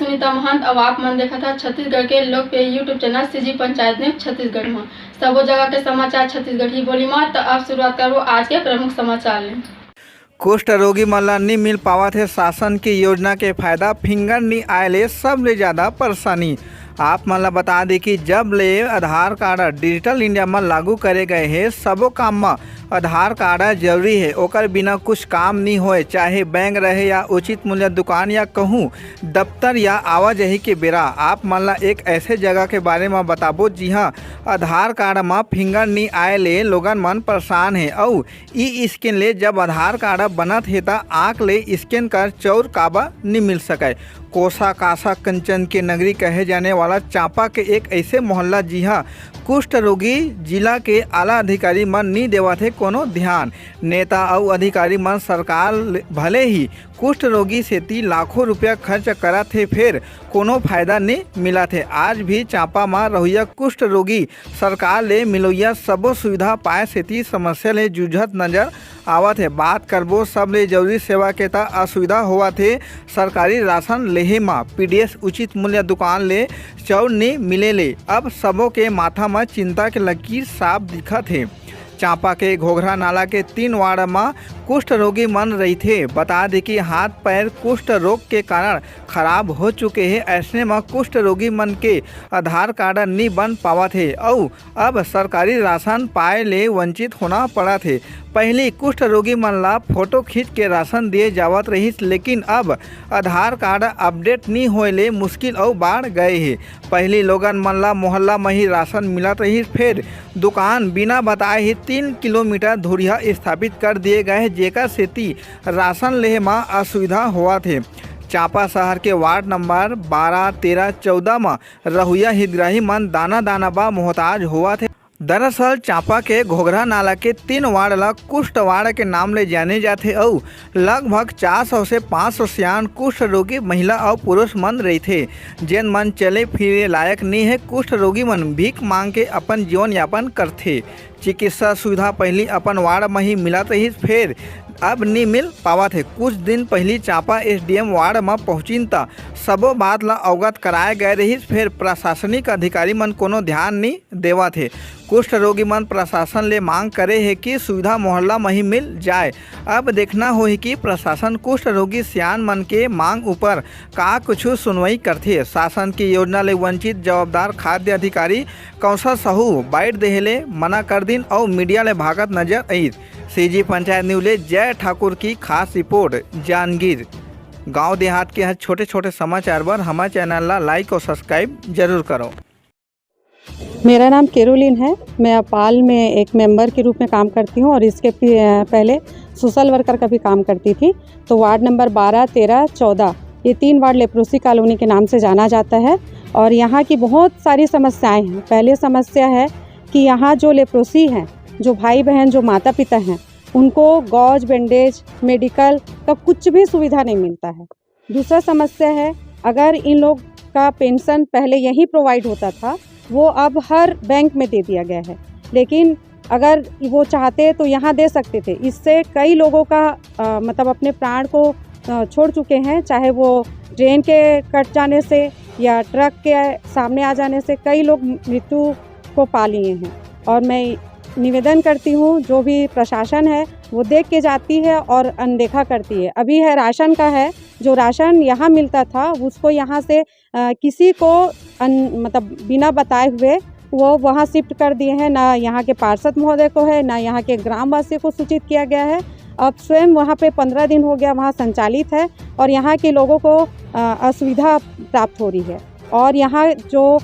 सुनीता महंत। अब आप मन देखा था छत्तीसगढ़ के लोकप्रिय YouTube channel CG panchayat news Chhattisgarh में सबो जगह के समाचार छत्तीसगढ़ी बोली में। तो आप शुरुआत करो आज के प्रमुख समाचार ले। कुष्ठ रोगी मन ला नहीं मिल पावत है शासन की योजना के फायदा। फिंगर नहीं आए ले सबले ज़्यादा परेशानी। आप मन ला बता दें कि जब ले आधार कार्ड डिजिटल इंडिया में लागू करे गए हैं, सबो काम में आधार कार्ड जरूरी है। ओकर बिना कुछ काम नहीं होए, चाहे बैंक रहे या उचित मूल्य दुकान या कहूँ दफ्तर या आवाजाही के बेरा। आप मन ला एक ऐसे जगह के बारे में बताबो जिहाँ आधार कार्ड में फिंगर नहीं आए ले लोगन मन परेशान है। और ई स्कैन ले जब आधार कार्ड बनत है तो आँख ले स्कैन कर चौर काबा नहीं मिल सके। कोसा कासा कंचन के नगरी कहे जाने वाला चांपा के एक ऐसे मोहल्ला जिहाँ कुष्ठ रोगी जिला के आला अधिकारी मन नहीं देवत है कोनो ध्यान। नेता और अधिकारी मन सरकार भले ही कुष्ठ रोगी सेती लाखों रुपया खर्च करा थे, फिर कोनो फायदा नहीं मिला थे। आज भी चांपा में रहुआ कुष्ठ रोगी सरकार ले मिलोइया सबो सुविधा पाए सेती समस्या ले जूझत नजर आवत है। बात करबो सब ले जरूरी सेवा के ता असुविधा हुआ थे। सरकारी राशन लेहे में पीडीएस उचित मूल्य दुकान ले चौर नहीं मिले ले अब सबों के माथा में चिंता के लकीर साफ दिखत है। चांपा के घोघरा नाला के 3 वार्ड में कुष्ठ रोगी मन रही थे। बता दें कि हाथ पैर कुष्ठ रोग के कारण खराब हो चुके हैं। ऐसे में कुष्ठ रोगी मन के आधार कार्ड नहीं बन पावा थे और अब सरकारी राशन पाए ले वंचित होना पड़ा थे। पहले कुष्ठ रोगी मन ला फोटो खींच के राशन दिए जावत रही, लेकिन अब आधार कार्ड अपडेट नहीं होए ले मुश्किल और बढ़ गए हैं। पहले लोगन मन ला मोहल्ला में ही राशन मिलत रही, फिर दुकान बिना बताए ही 3 किलोमीटर दूरिया स्थापित कर दिए गए हैं, जेकर सेती राशन लेहे में असुविधा हुआ थे। चांपा शहर के वार्ड नंबर 12, 13, 14 में रहुआ हितग्राही मन दाना दाना बा मोहताज हुआ थे। दरअसल चांपा के घोघरा नाला के 3 वार्ड ला कुष्ठ वार्ड के नाम ले जाने जाते और लगभग 400 से 500 सियान कुष्ठ रोगी महिला और पुरुष मन रही थे, जिन मन चले फिरे लायक नहीं है। कुष्ठ रोगी मन भीख मांग के अपन जीवन यापन करते। चिकित्सा सुविधा पहले अपन वार्ड में ही मिलत रही, फिर अब नहीं मिल पावा थे। कुछ दिन पहले चांपा एसडीएम वार्ड में पहुँचिन त सबो बात ला अवगत कराए गए रही, फिर प्रशासनिक अधिकारी मन कोनो ध्यान नहीं देवा थे। कुष्ठ रोगी मन प्रशासन ले मांग करे है कि सुविधा मोहल्ला में ही मिल जाए। अब देखना हो कि प्रशासन कुष्ठ रोगी सियान मन के मांग ऊपर का कुछ सुनवाई करथे। शासन की योजना ले वंचित जवाबदार खाद्य अधिकारी कौशल साहू बाइट देहले मना कर दिन और मीडिया ले भागत नजर आई। सीजी पंचायत न्यूज ले जय ठाकुर की खास रिपोर्ट। जांजगीर गांव देहात के हर छोटे छोटे समाचार पर हमारे चैनल ला लाइक और सब्सक्राइब जरूर करो। मेरा नाम केरोलिन है। मैं अपाल में एक मेंबर के रूप में काम करती हूँ और इसके पहले सोशल वर्कर का भी काम करती थी। तो वार्ड नंबर 12, 13, 14 ये 3 वार्ड लेप्रोसी कॉलोनी के नाम से जाना जाता है और यहाँ की बहुत सारी समस्याएं हैं। पहले समस्या है कि यहाँ जो लेप्रोसी हैं, जो भाई बहन, जो माता पिता हैं, उनको गॉज, बैंडेज, मेडिकल का कुछ भी सुविधा नहीं मिलता है। दूसरा समस्या है, अगर इन लोग का पेंशन पहले यहीं प्रोवाइड होता था, वो अब हर बैंक में दे दिया गया है, लेकिन अगर वो चाहते तो यहाँ दे सकते थे। इससे कई लोगों का मतलब अपने प्राण को छोड़ चुके हैं, चाहे वो ट्रेन के कट जाने से या ट्रक के सामने आ जाने से कई लोग मृत्यु को पा लिए हैं। और मैं निवेदन करती हूँ, जो भी प्रशासन है वो देख के जाती है और अनदेखा करती है। अभी है राशन का है, जो राशन यहाँ मिलता था उसको यहाँ से किसी को मतलब बिना बताए हुए वो वहाँ शिफ्ट कर दिए हैं। ना यहाँ के पार्षद महोदय को है, ना यहाँ के ग्रामवासियों को सूचित किया गया है। अब स्वयं वहाँ पे 15 दिन हो गया वहाँ संचालित है और यहाँ के लोगों को असुविधा प्राप्त हो रही है। और यहाँ जो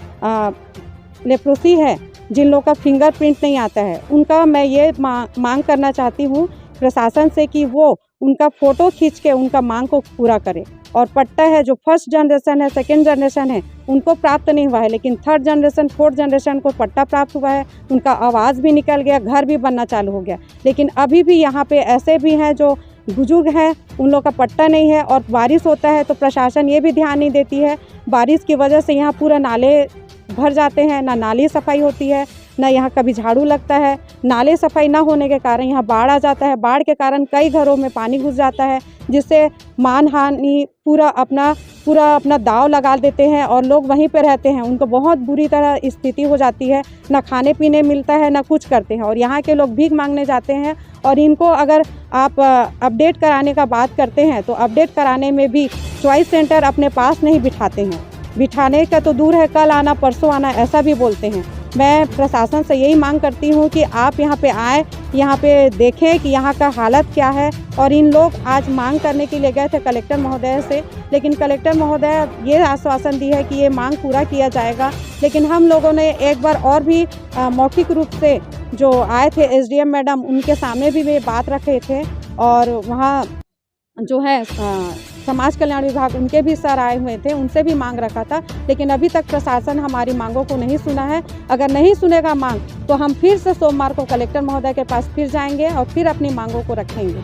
लेप्रोसी है, जिन लोगों का फिंगरप्रिंट नहीं आता है, उनका मैं ये मांग करना चाहती हूँ प्रशासन से कि वो उनका फ़ोटो खींच के उनका मांग को पूरा करे। और पट्टा है, जो फर्स्ट जनरेशन है, सेकंड जनरेशन है, उनको प्राप्त नहीं हुआ है, लेकिन थर्ड जनरेशन, फोर्थ जनरेशन को पट्टा प्राप्त हुआ है। उनका आवाज़ भी निकल गया, घर भी बनना चालू हो गया। लेकिन अभी भी यहाँ पे ऐसे भी हैं जो बुजुर्ग हैं, उन लोग का पट्टा नहीं है। और बारिश होता है तो प्रशासन ये भी ध्यान नहीं देती है। बारिश की वजह से यहाँ पूरा नाले भर जाते हैं, ना नाली सफाई होती है, ना यहाँ कभी झाड़ू लगता है। नाले सफाई ना होने के कारण यहाँ बाढ़ आ जाता है। बाढ़ के कारण कई घरों में पानी घुस जाता है, जिससे मानहानि पूरा अपना दाव लगा देते हैं और लोग वहीं पे रहते हैं। उनको बहुत बुरी तरह स्थिति हो जाती है, ना खाने पीने मिलता है ना कुछ करते हैं और यहाँ के लोग भीख मांगने जाते हैं। और इनको अगर आप अपडेट कराने का बात करते हैं तो अपडेट कराने में भी चॉइस सेंटर अपने पास नहीं बिठाते हैं। बिठाने का तो दूर है, कल आना परसों आना ऐसा भी बोलते हैं। मैं प्रशासन से यही मांग करती हूँ कि आप यहाँ पे आए, यहाँ पे देखें कि यहाँ का हालत क्या है। और इन लोग आज मांग करने के लिए गए थे कलेक्टर महोदय से, लेकिन कलेक्टर महोदय ये आश्वासन दी है कि ये मांग पूरा किया जाएगा। लेकिन हम लोगों ने एक बार और भी मौखिक रूप से जो आए थे एसडीएम मैडम, उनके सामने भी वे बात रखे थे और वहाँ जो है समाज कल्याण विभाग उनके भी सर आए हुए थे, उनसे भी मांग रखा था। लेकिन अभी तक प्रशासन हमारी मांगों को नहीं सुना है। अगर नहीं सुनेगा मांग तो हम फिर से सोमवार को कलेक्टर महोदय के पास फिर जाएंगे और फिर अपनी मांगों को रखेंगे।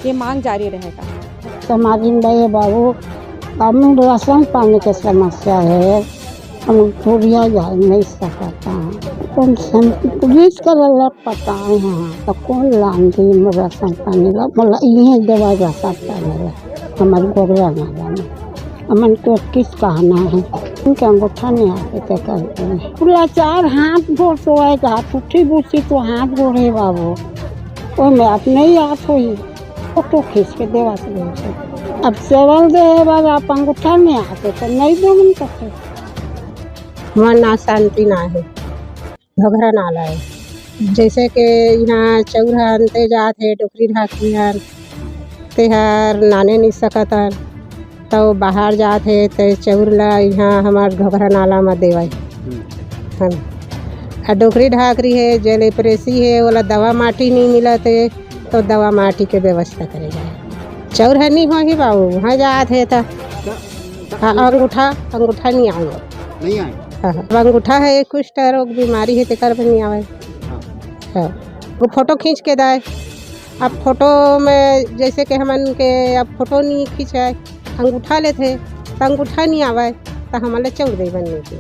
ये मांग जारी रहेगा। समाजिन भाई बाबू, हमें राशन पाने की समस्या है, हम पूरिया जा नहीं सकता हैं। कौन पुलिस का लल्ला पता है यहाँ तो कौन लाएंगे राशन पानी ला, मतलब ये दवा राशन पानी ला हमारे गोगरा नाला में अमन को किस कहना है। उनके अंगूठा नहीं आते क्या करते हैं। पूरा 4 हाथ गोड़ सोएगा, टूटी बूटी तो हाथ गोड़े बाबू, वो मैं अपने ही हाथ हुई फोटो खींच के देवा से। अब सेवल दे बाद आप अंगूठा नहीं आते तो नहीं दे मन करते। मन ना शांति ना है, घघरा नाला है। जैसे कि यहाँ चौरा अंते जाते डोकरी ढाकी हन तेहार नाने नहीं सकत हन, तो बाहर जाते तो चौर ला यहाँ हमार घघरा नाला में देवाई हम। डोकरी ढाकरी है, जल प्रेसी है, वाला दवा माटी नहीं मिलत है तो दवा माटी के व्यवस्था करे जाए। चौर है नहीं होगी बाबू, वहाँ जाते तो अंगूठा नहीं आएंगे। हाँ, अंगूठा है कुष्ठ रोग बीमारी है तेकर पर नहीं आवे। हाँ, वो फोटो खींच के दाए। अब फोटो में जैसे कि हमन के अब फोटो नहीं खींचाए, अंगूठा लेते तो अंगूठा नहीं आवे तो हमारे चौर दे बनने की।